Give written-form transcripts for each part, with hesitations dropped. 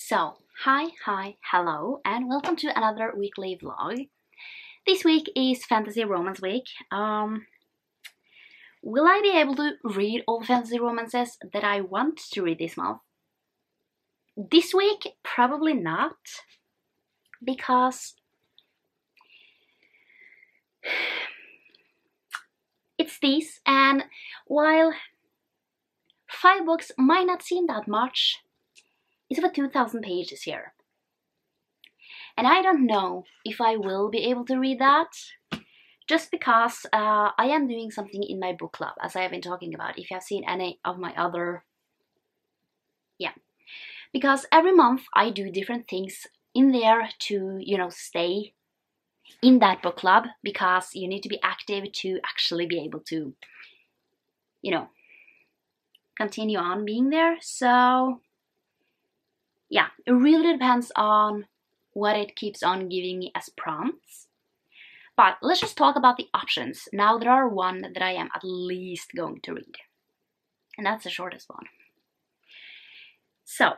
So, hello, and welcome to another weekly vlog. This week is Fantasy Romance Week. Will I be able to read all the fantasy romances that I want to read this month? This week, probably not, because it's these, and while 5 books might not seem that much, it's over 2,000 pages here. And I don't know if I will be able to read that, just because I am doing something in my book club, as I have been talking about, if you have seen any of my other... Because every month I do different things in there to, stay in that book club, because you need to be active to actually be able to, continue on being there. So, yeah, it really depends on what it keeps on giving me as prompts. But let's just talk about the options. Now there are one that I am at least going to read, and that's the shortest one. So,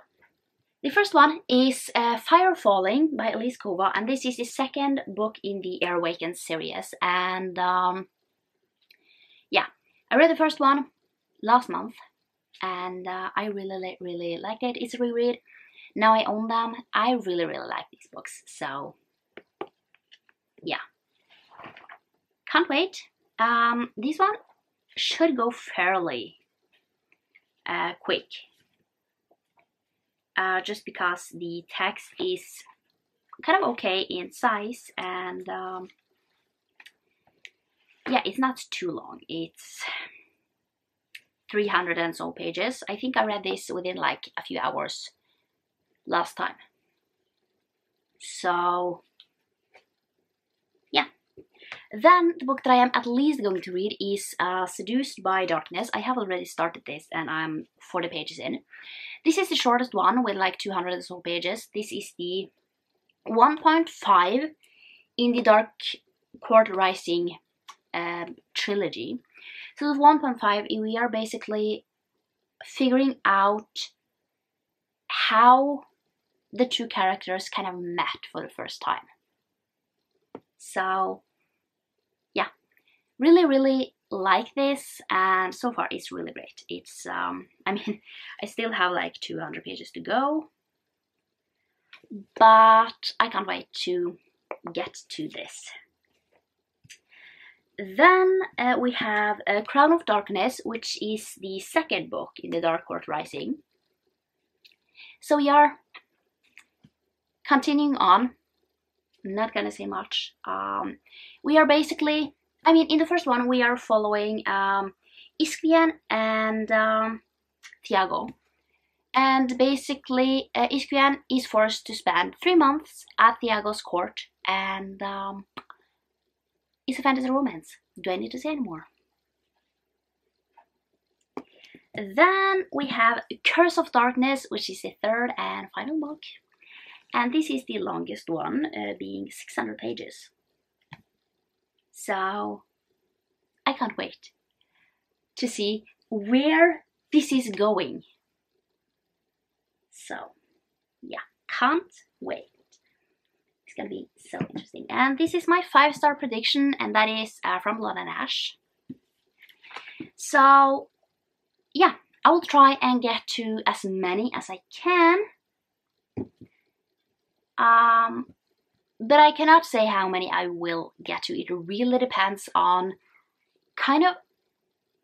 the first one is Fire Falling by Elise Kova, and this is the second book in the Awakened series. And yeah, I read the first one last month, and I really liked it. It's a reread. Now I own them. I really like these books. So yeah, can't wait. This one should go fairly quick. Just because the text is kind of okay in size, and yeah, it's not too long. It's 300 and so pages. I think I read this within like a few hours last time. So yeah. Then the book that I am at least going to read is Seduced by Darkness. I have already started this and I'm 40 pages in. This is the shortest one with like 200 or so pages. This is the 1.5 in the Dark Court Rising trilogy. So with 1.5, we are basically figuring out how the two characters kind of met for the first time. So yeah, really like this, and so far it's really great. It's I mean, I still have like 200 pages to go, but I can't wait to get to this. Then we have Crown of Darkness, which is the second book in the Dark Court Rising. So we are continuing on. I'm not gonna say much. We are basically, I mean, in the first one we are following Iskvian and Tiago. And basically Iskvian is forced to spend 3 months at Tiago's court, and it's a fantasy romance. Do I need to say any more? Then we have Curse of Darkness, which is the third and final book. And this is the longest one, being 600 pages. So I can't wait to see where this is going. So yeah, can't wait. It's gonna be so interesting. And this is my 5-star prediction, and that is from Blood and Ash. So yeah, I will try and get to as many as I can. But I cannot say how many I will get to. It really depends on kind of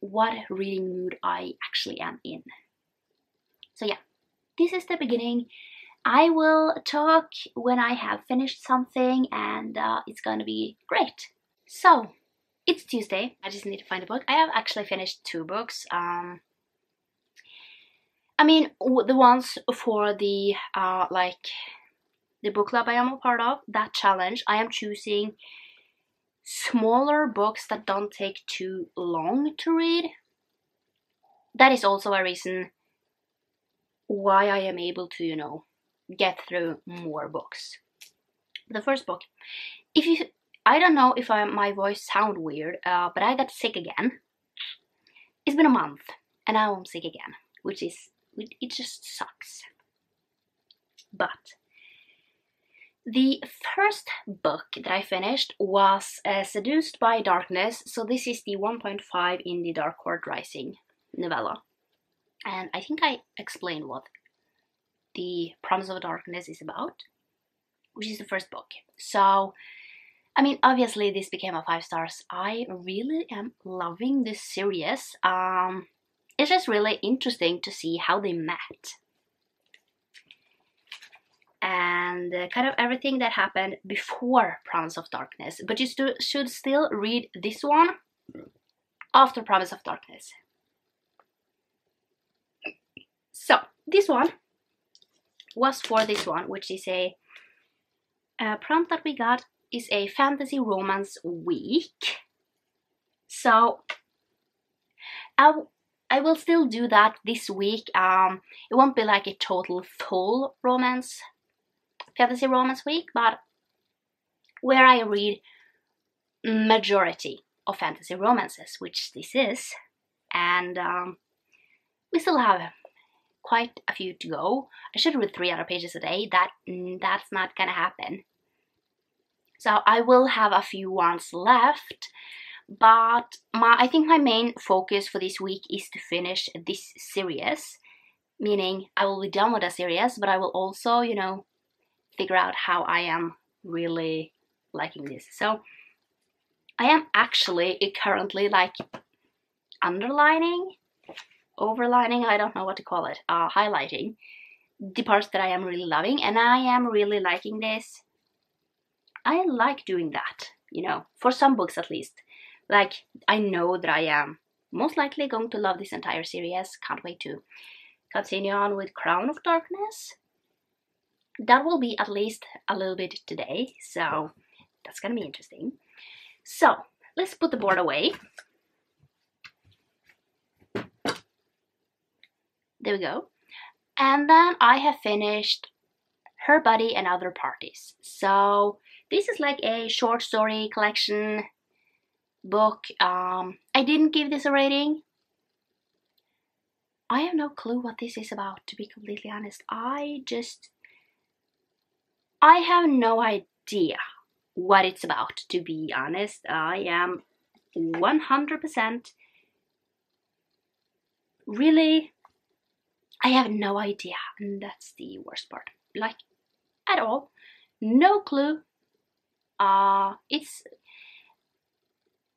what reading mood I actually am in. So yeah, this is the beginning. I will talk when I have finished something, and it's gonna be great. So, it's Tuesday. I just need to find a book. I have actually finished 2 books. I mean, the ones for the the book club I am a part of, that challenge, I am choosing smaller books that don't take too long to read. That is also a reason why I am able to, get through more books. The first book, I don't know if my voice sounds weird, but I got sick again. It's been a month, and now I'm sick again, it just sucks. But the first book that I finished was Seduced by Darkness. So this is the 1.5 in the Dark Court Rising novella. And I think I explained what the Promise of Darkness is about, which is the first book. So, I mean, obviously this became a 5 stars. I really am loving this series. It's just really interesting to see how they met. And kind of everything that happened before Promise of Darkness. But you should still read this one after Promise of Darkness. So, this one was for this one, which is a prompt that we got is a fantasy romance week. So, I will still do that this week. It won't be like a total full fantasy romance week, but where I read majority of fantasy romances, which this is, and we still have quite a few to go. I should read 300 pages a day. That's not gonna happen. So I will have a few ones left, but I think my main focus for this week is to finish this series, meaning I will be done with the series, but I will also, you know, figure out how I am really liking this. So I am actually currently like underlining, overlining, I don't know what to call it, highlighting the parts that I am really loving, and I am really liking this. I like doing that, you know, for some books at least. Like, I know that I am most likely going to love this entire series. Can't wait to continue on with Crown of Darkness. That will be at least a little bit today, so that's gonna be interesting. So, let's put the board away. There we go. And then I have finished Her Body and Other Parties. So, this is like a short story collection book. I didn't give this a rating. I have no clue what this is about, to be completely honest. I have no idea what it's about, to be honest. I am 100% really, I have no idea, and that's the worst part. Like, at all. No clue. It's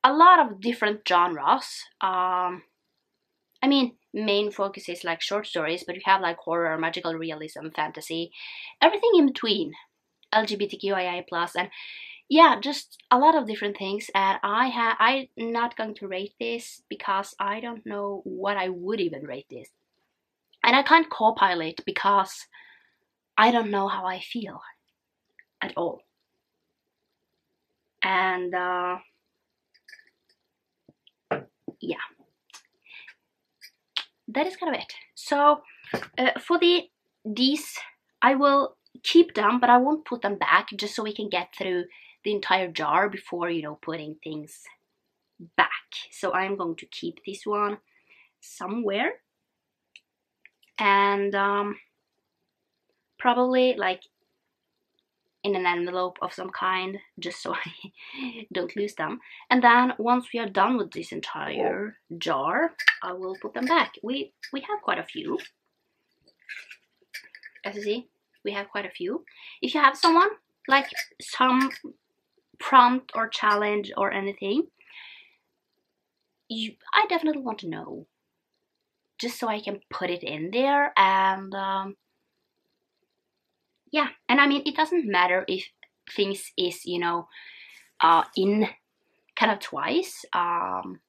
a lot of different genres. I mean, main focus is like short stories, but you have like horror, magical realism, fantasy, everything in between. LGBTQIA+, and yeah, just a lot of different things. And I'm not going to rate this because I don't know what I would even rate this. And I can't co-pilot because I don't know how I feel at all. And yeah, that is kind of it. So for these, I will keep them, but I won't put them back, just so we can get through the entire jar before, you know, putting things back. So I'm going to keep this one somewhere, and probably like in an envelope of some kind, just so I don't lose them. And then once we are done with this entire jar, I will put them back. We have quite a few. As you see, we have quite a few. If you have someone, like some prompt or challenge or anything, I definitely want to know, just so I can put it in there. And yeah, and I mean, it doesn't matter if things is, you know, in kind of twice. I'm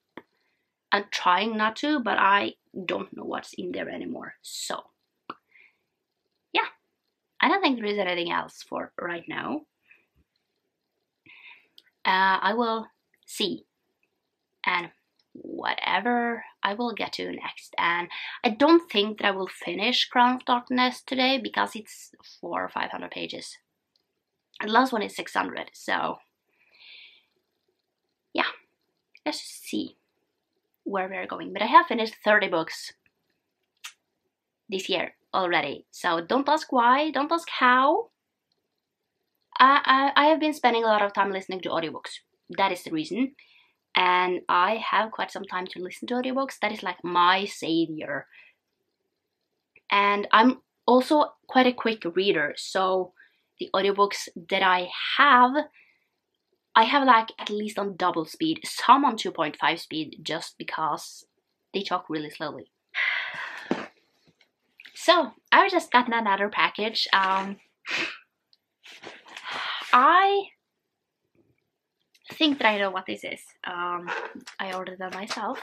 trying not to, but I don't know what's in there anymore. So yeah, I don't think there is anything else for right now. I will see, and whatever I will get to next. And I don't think that I will finish Crown of Darkness today because it's 400 or 500 pages. And the last one is 600, so yeah, let's just see where we're going. But I have finished 30 books this year already. So don't ask why, don't ask how. I have been spending a lot of time listening to audiobooks. That is the reason. And I have quite some time to listen to audiobooks. That is like my savior. And I'm also quite a quick reader, so the audiobooks that I have like at least on double speed, some on 2.5 speed, just because they talk really slowly. So I just got another package. I think that I know what this is. I ordered them myself.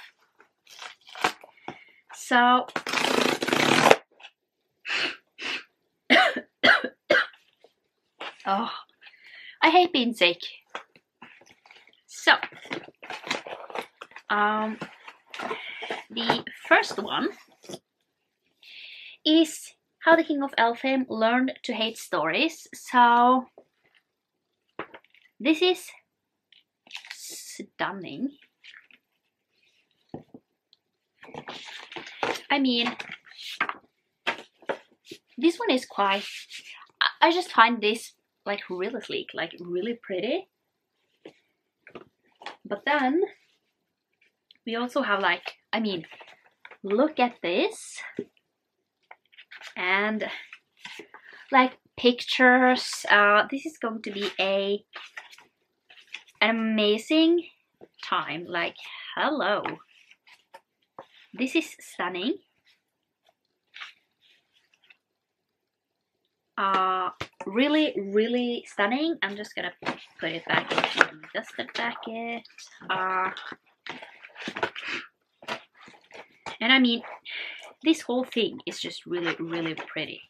So oh, I hate being sick. So the first one is How the King of Elfheim Learned to Hate Stories. So this is stunning. I mean, this one is quite, I just find this like really sleek, like really pretty. But then we also have like, I mean, look at this. And like pictures. This is going to be an amazing time. Like, hello. This is stunning. Really, really stunning. I'm just gonna put it back into the dusted packet. And I mean, this whole thing is just really, really pretty.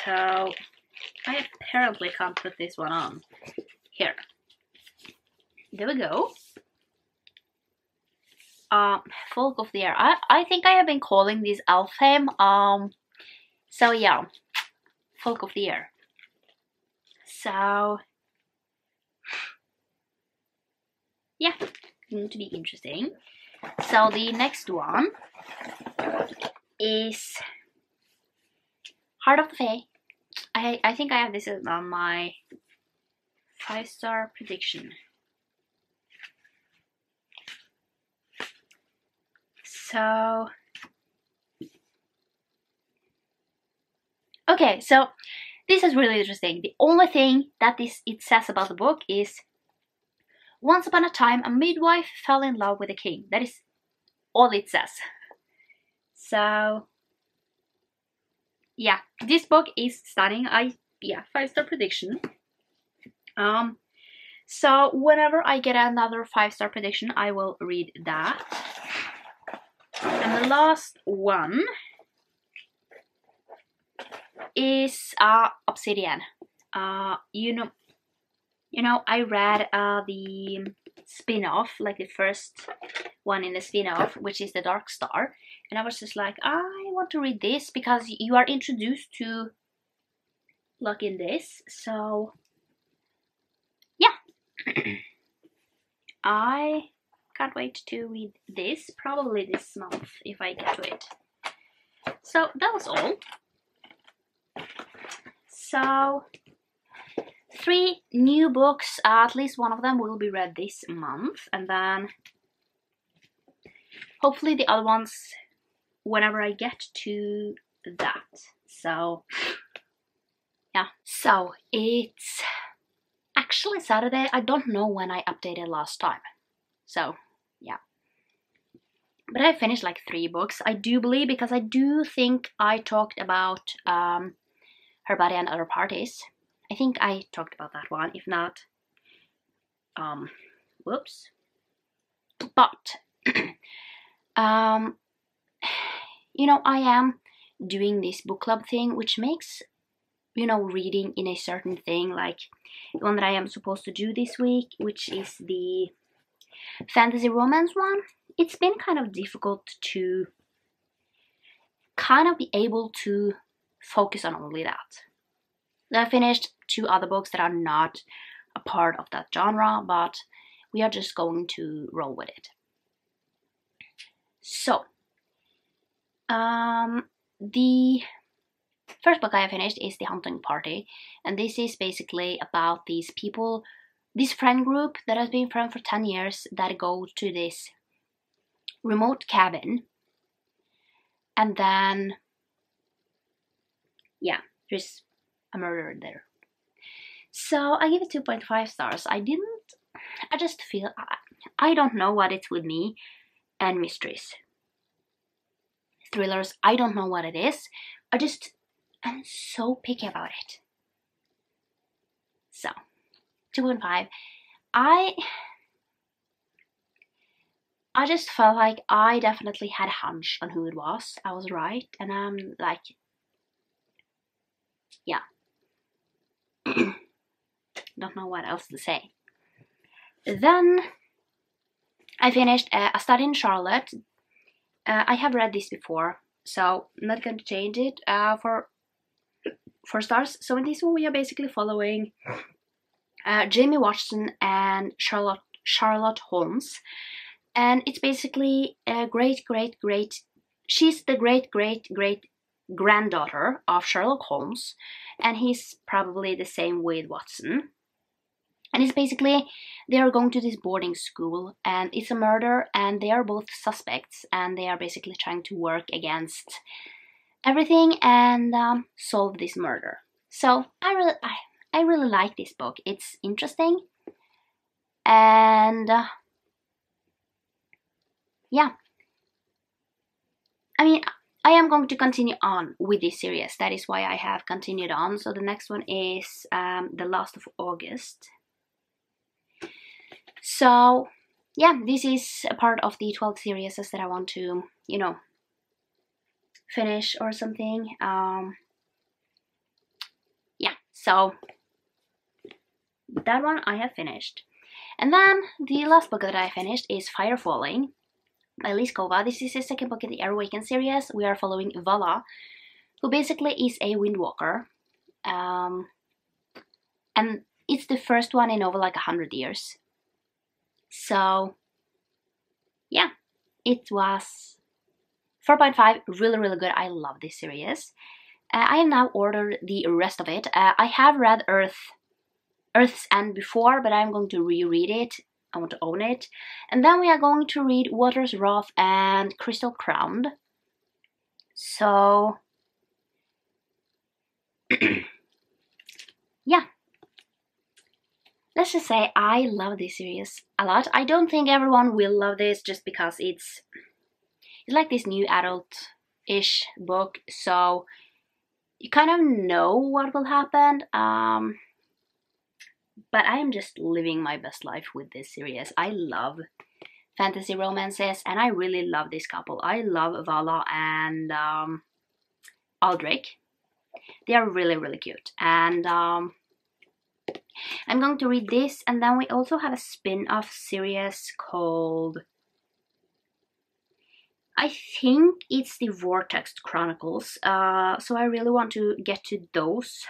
So I apparently can't put this one on. Here. There we go. Folk of the Air. I think I have been calling this Elfheim. So yeah, Folk of the Air. So yeah, going to be interesting. So the next one is Heart of the Fae. I think I have this on my 5-star prediction. So okay, so this is really interesting. The only thing that it says about the book is, once upon a time a midwife fell in love with a king. That is all it says. So yeah, this book is stunning. 5-star prediction. So whenever I get another 5-star prediction, I will read that. And the last one is Obsidian. You know, I read the spin-off, like the first one in the spin-off, which is The Dark Star, and I was just like, I want to read this because you are introduced to luck in this. So yeah. I can't wait to read this, probably this month if I get to it. So that was all. So 3 new books, at least one of them will be read this month, and then hopefully the other ones whenever I get to that. So yeah, so it's actually Saturday. I don't know when I updated last time, so yeah, but I finished like 3 books, I do believe, because I do think I talked about Her Body and Other Parties. I think I talked about that one. If not, whoops. But you know, I am doing this book club thing, which makes, you know, reading in a certain thing, like the one that I am supposed to do this week, which is the fantasy romance one. It's been kind of difficult to kind of be able to focus on only that. I finished 2 other books that are not a part of that genre, but we are just going to roll with it. So, the first book I have finished is The Hunting Party, and this is basically about these people, this friend group that has been friends for 10 years that go to this remote cabin, and then, yeah, there's a murder there. So I give it 2.5 stars. I just feel, I don't know what it's with me and mysteries. Thrillers, I don't know what it is. I'm so picky about it. So, 2.5. I just felt like I definitely had a hunch on who it was. I was right, and I'm like, yeah. Don't know what else to say. Then I finished A Study in Charlotte. I have read this before, so I'm not going to change it for 4 stars. So in this one we are basically following Jamie Watson and Sherlock Holmes, and it's basically a she's the great granddaughter of Sherlock Holmes, and he's probably the same with Watson. And it's basically, they are going to this boarding school, and it's a murder, and they are both suspects, and they are basically trying to work against everything and solve this murder. So I really like this book. It's interesting, and yeah. I mean, I am going to continue on with this series. That is why I have continued on. So the next one is The Last of August. So, yeah, this is a part of the 12 series that I want to, you know, finish or something. Yeah, so that one I have finished. And then the last book that I finished is Fire Falling by Liskova. This is the second book in the Awaken series. We are following Vala, who basically is a windwalker. And it's the first one in over like 100 years. So, yeah, it was 4.5, really good. I love this series. I have now ordered the rest of it. I have read Earth's End before, but I'm going to reread it. I want to own it. And then we are going to read Water's Wrath and Crystal Crowned. So, yeah. Let's just say I love this series a lot. I don't think everyone will love this just because it's like this new adult-ish book, so you kind of know what will happen. But I am just living my best life with this series. I love fantasy romances, and I really love this couple. I love Vala and Aldrich. They are really cute, and I'm going to read this, and then we also have a spin-off series called, I think it's the Vortex Chronicles, so I really want to get to those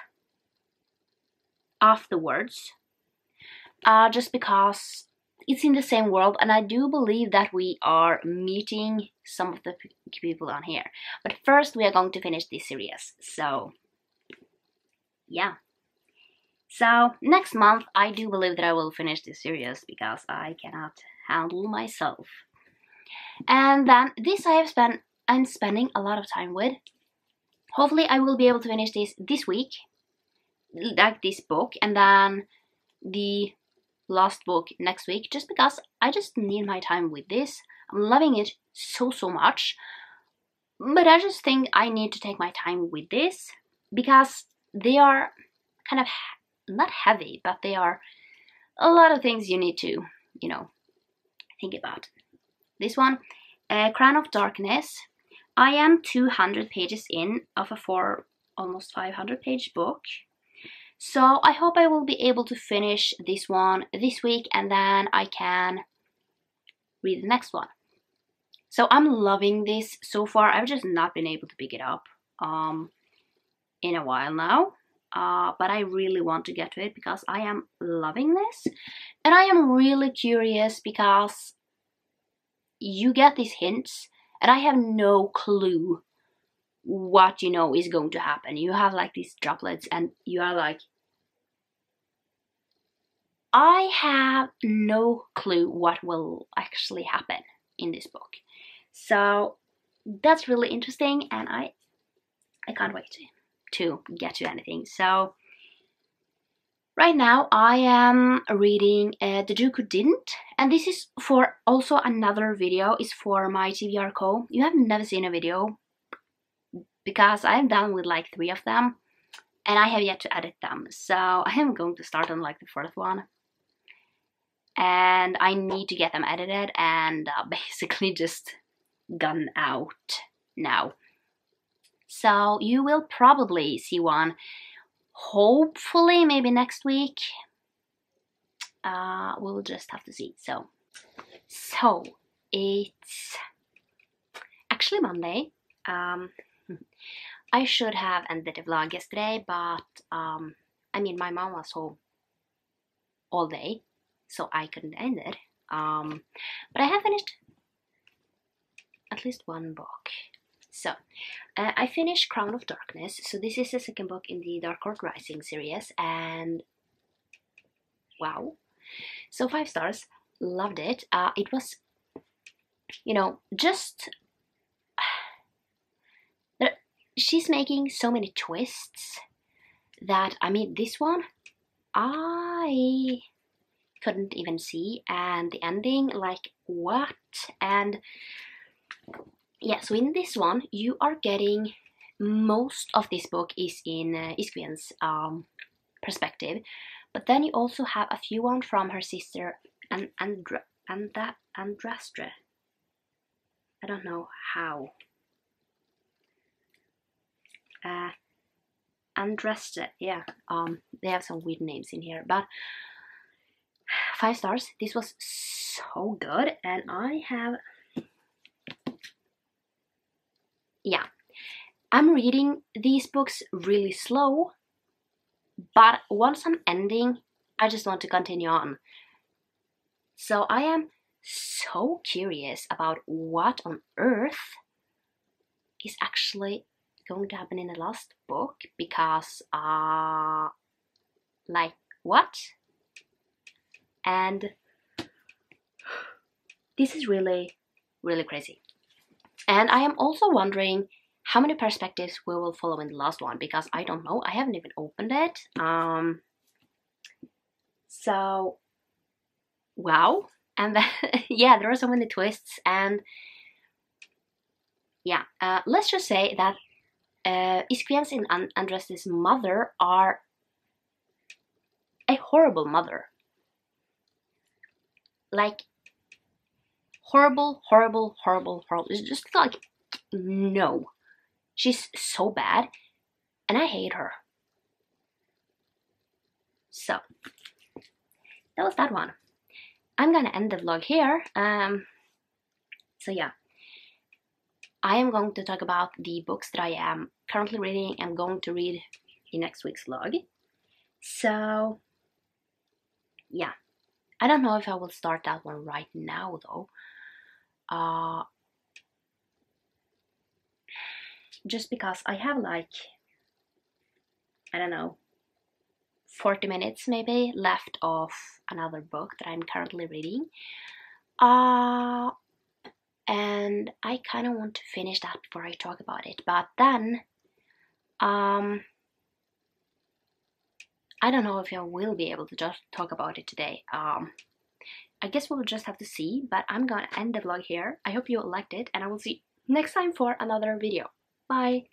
afterwards, just because it's in the same world, and I do believe that we are meeting some of the people on here. But first we are going to finish this series, so yeah. So next month I do believe that I will finish this series because I cannot handle myself. And then this I'm spending a lot of time with. Hopefully I will be able to finish this week, like this book, and then the last book next week, just because I just need my time with this. I'm loving it so much, but I just think I need to take my time with this because they are kind of not heavy, but they are a lot of things you need to, you know, think about. This one, Crown of Darkness. I am 200 pages in of a almost 500 page book. So I hope I will be able to finish this one this week, and then I can read the next one. So I'm loving this so far. I've just not been able to pick it up in a while now. But I really want to get to it because I am loving this. And I am really curious because you get these hints and I have no clue what, you know, is going to happen. You have like these droplets and you are like, I have no clue what will actually happen in this book. So that's really interesting, and I can't wait to get to anything. So right now I am reading The Duke Who Didn't, and this is for also another video, is for my TBR Co. You have never seen a video because I'm done with like 3 of them and I have yet to edit them. So I am going to start on like the 4th one. And I need to get them edited and basically just gone out now. So you will probably see one, hopefully maybe next week. We'll just have to see. So it's actually Monday. I should have ended the vlog yesterday, but I mean, my mom was home all day, so I couldn't end it. But I have finished at least one book. So I finished Crown of Darkness. So this is the second book in the Dark Court Rising series, and wow, so 5 stars. Loved it. It was, you know, just she's making so many twists that, I mean, this one I couldn't even see, and the ending, like, what? And yeah, so in this one you are getting, most of this book is in Iskvien's perspective, but then you also have a few one from her sister Andrastre. I don't know how. Andrastre, yeah. They have some weird names in here, but 5 stars. This was so good, and I have, yeah, I'm reading these books really slow, but once I'm ending, I just want to continue on. So I am so curious about what on earth is actually going to happen in the last book, because like, what? And this is really, really crazy. And I am also wondering how many perspectives we will follow in the last one, because I don't know. I haven't even opened it. So wow. And then, yeah, there are so many twists, and yeah, let's just say that Iskviens and Andras's mother are a horrible mother. Like, horrible, horrible, horrible, horrible. It's just like, no. She's so bad, and I hate her. So that was that one. I'm gonna end the vlog here. So yeah, I am going to talk about the books that I am currently reading and going to read in next week's vlog. So yeah, I don't know if I will start that one right now though. Just because I have like, I don't know, 40 minutes maybe left of another book that I'm currently reading. And I kind of want to finish that before I talk about it. But then, I don't know if I will be able to just talk about it today. I guess we'll just have to see, but I'm gonna end the vlog here. I hope you liked it, and I will see you next time for another video. Bye!